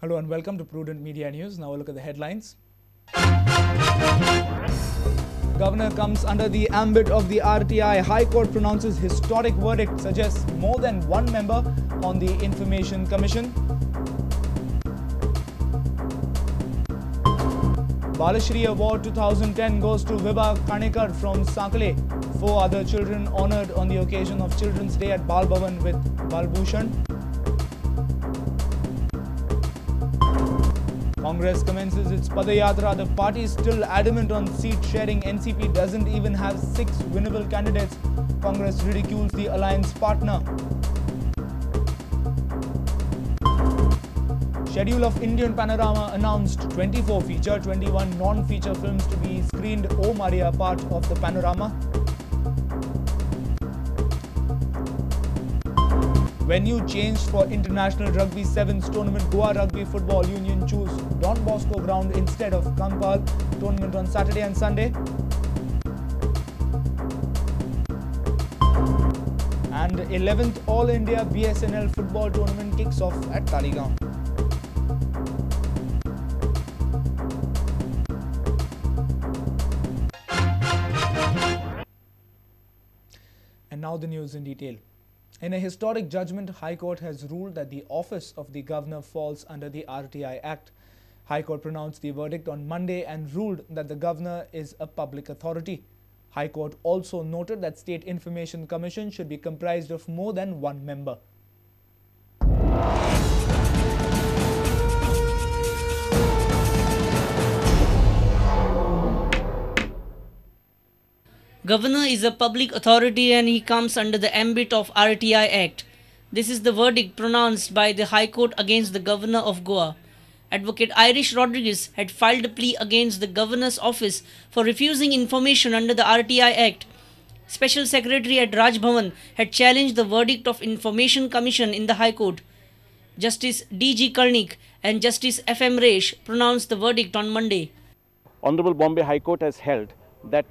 Hello and welcome to Prudent Media News. Now a look at the headlines. Governor comes under the ambit of the RTI. High Court pronounces historic verdict, suggests more than one member on the Information Commission. Balashri Award 2010 goes to Vibha Kanekar from Sakale. 4 other children honoured on the occasion of Children's Day at Bal Bhavan with Balbhushan. Congress commences its Padayatra. The party is still adamant on seat sharing. NCP doesn't even have 6 winnable candidates. Congress ridicules the alliance partner. Schedule of Indian Panorama announced: 24 feature, 21 non-feature films to be screened. O Maria part of the Panorama. Venue changed for International Rugby Sevens tournament. Goa Rugby Football Union choose Don Bosco ground instead of Kampal. Tournament on Saturday and Sunday. And 11th All India BSNL football tournament kicks off at Taligaon. And now the news in detail. In a historic judgment, High Court has ruled that the office of the governor falls under the RTI Act. High Court pronounced the verdict on Monday and ruled that the governor is a public authority. High Court also noted that State Information Commission should be comprised of more than one member. Governor is a public authority and he comes under the ambit of RTI Act. This is the verdict pronounced by the High Court against the Governor of Goa. Advocate Irish Rodriguez had filed a plea against the Governor's office for refusing information under the RTI Act. Special Secretary at Raj Bhavan had challenged the verdict of Information Commission in the High Court. Justice D.G. Karnik and Justice F.M. Resh pronounced the verdict on Monday. Honorable Bombay High Court has held that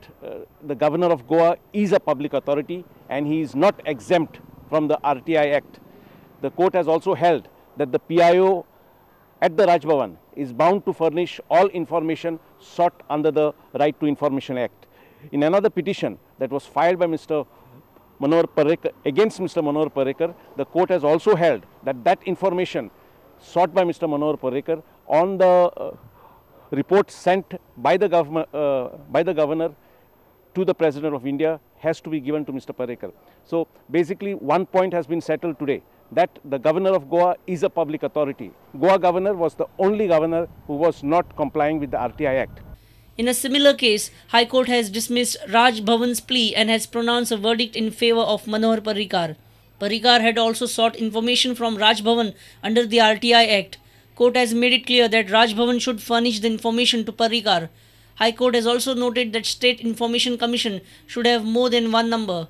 the Governor of Goa is a public authority and he is not exempt from the RTI Act. The court has also held that the PIO at the Raj Bhavan is bound to furnish all information sought under the Right to Information Act. In another petition that was filed by Mr. Manohar Parrikar against Mr. Manohar Parrikar, the court has also held that that information sought by Mr. Manohar Parrikar on the report sent by the governor to the President of India has to be given to Mr. Parrikar. So basically one point has been settled today, that the Governor of Goa is a public authority. Goa Governor was the only governor who was not complying with the RTI Act. In a similar case, High Court has dismissed Raj Bhavan's plea and has pronounced a verdict in favour of Manohar Parrikar. Parrikar had also sought information from Raj Bhavan under the RTI Act. Court has made it clear that Raj Bhavan should furnish the information to Parrikar. High Court has also noted that State Information Commission should have more than one member.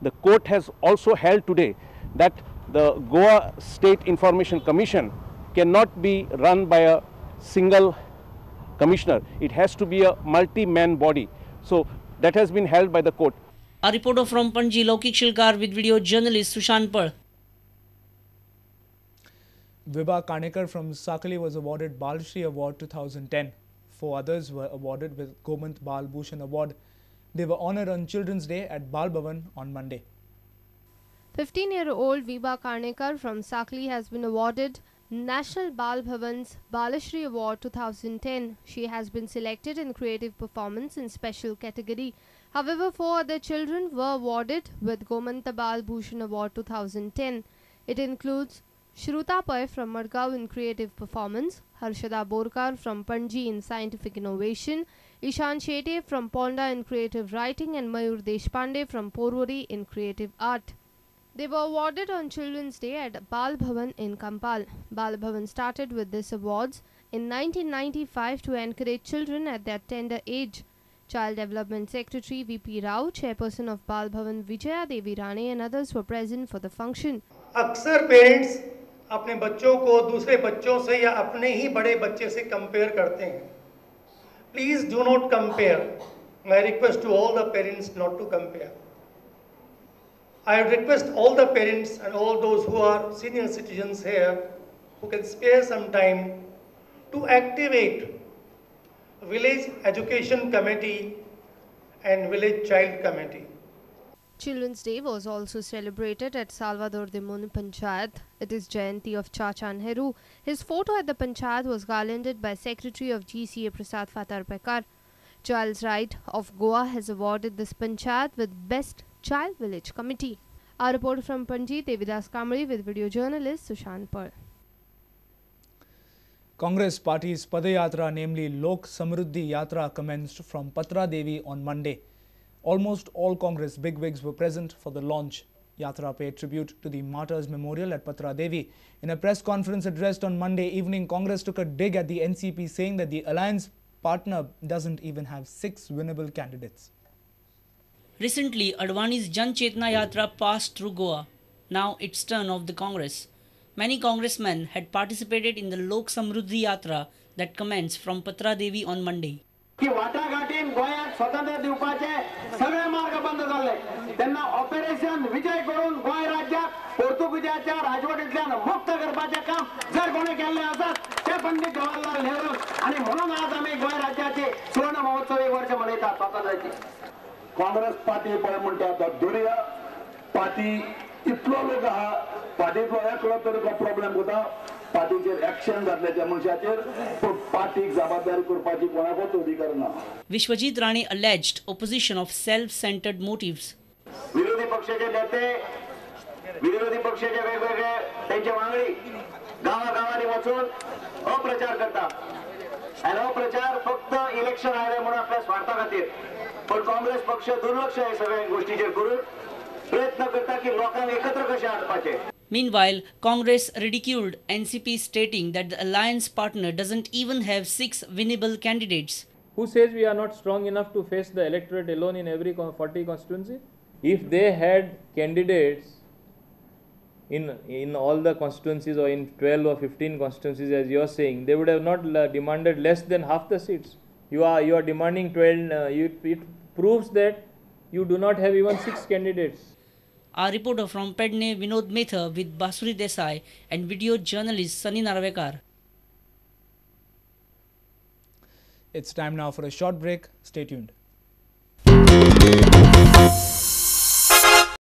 The court has also held today that the Goa State Information Commission cannot be run by a single commissioner. It has to be a multi-man body. So that has been held by the court. A reporter from Panji, Laukik Shilkar, with video journalist Sushant Par. Vibha Kanekar from Sakale was awarded Balashri Award 2010. 4 others were awarded with Gomant Balbhushan Award. They were honoured on Children's Day at Bal Bhavan on Monday. 15-year-old Vibha Kanekar from Sakale has been awarded National Bal Bhavan's Balashri Award 2010. She has been selected in creative performance in special category. However, 4 other children were awarded with Gomanta Balbhushan Award 2010. It includes Shruta Pai from Madgaon in creative performance, Harshada Borkar from Panji in scientific innovation, Ishan Shetye from Ponda in creative writing, and Mayur Deshpande from Porwari in creative art. They were awarded on Children's Day at Bal Bhavan in Kampal. Bal Bhavan started with these awards in 1995 to encourage children at their tender age. Child Development Secretary V.P. Rao, Chairperson of Bal Bhavan Vijaya Devi Rane, and others were present for the function. अक्सर parents अपने बच्चों को दूसरे बच्चों से या अपने ही बड़े बच्चे से कंपेयर करते हैं. Please do not compare. My request to all the parents not to compare. I request all the parents and all those who are senior citizens here who can spare some time to activate Village Education Committee and Village Child Committee. Children's Day was also celebrated at Salvador de Mun Panchayat. It is Jayanti of Chacha Nehru. His photo at the Panchayat was garlanded by Secretary of GCA Prasad Fatarpekar. Child's Right of Goa has awarded this Panchayat with Best Child Village Committee. Our reporter from Panji, Devidas Kamri, with video journalist Sushant Par. Congress party's Padayatra, namely Lok Samruddhi Yatra, commenced from Patra Devi on Monday. Almost all Congress bigwigs were present for the launch. Yatra paid tribute to the Martyrs Memorial at Patra Devi. In a press conference addressed on Monday evening, Congress took a dig at the NCP, saying that the alliance partner doesn't even have 6 winnable candidates. Recently, Advani's Jan Chetna Yatra passed through Goa. Now it's turn of the Congress. Many congressmen had participated in the Lok Samruddhi Yatra that commenced from Patra Devi on Monday. की वाटाघाटीन गोयात स्वातंत्र्य दिवपाचे सगळे मार्ग बंद झाले त्यांना operation विजय करून गोय राज्यात पोर्तुगीजाच्या राजवटीतल्यान मुक्त करपाचे काम जर कोणी केले असत ते पंडित जवाहरलाल नेहरू आणि म्हणून आज आम्ही गोय राज्याचे सुवर्ण महोत्सवी वर्ष मनयतात स्वातंत्र्याचे. काँग्रेस पार्टी पळय म्हणटा दुर्या पार्टी इतलो लोक आहा पार्टीतलो एकलो तरी प्रॉब्लेम जाता पार्टीचेर एक्शन घातल्याच्या मनशाचेर पूण पार्टीक जबाबदारी करपाची कोणाकोच अधिकार ना. Vishwajit Rane alleged opposition of self-centered motives. विरोधी पक्षाचे नेते विरोधी पक्षाचे वेगवेगळे त्यांचे वांगडी गावागावांनी वचून अप्रचार करतात आणि अप्रचार फक्त इलेक्शन आले म्हणून आपल्या स्वार्था खातीर पण काँग्रेस पक्ष दुर्लक्ष हे सगळ्या गोष्टीचेर करून प्रयत्न करता की लोकांक एकत्र कशे हाडपाचे. Meanwhile, Congress ridiculed NCP, stating that the alliance partner doesn't even have 6 winnable candidates. Who says we are not strong enough to face the electorate alone in every 40 constituency? If they had candidates in all the constituencies or in 12 or 15 constituencies as you are saying, they would have not demanded less than half the seats. You are demanding 12. It proves that you do not have even 6 candidates. Our reporter from Pedne, Vinod Mehta, with Basuri Desai and video journalist Sunny Narvekar. It's time now for a short break. Stay tuned.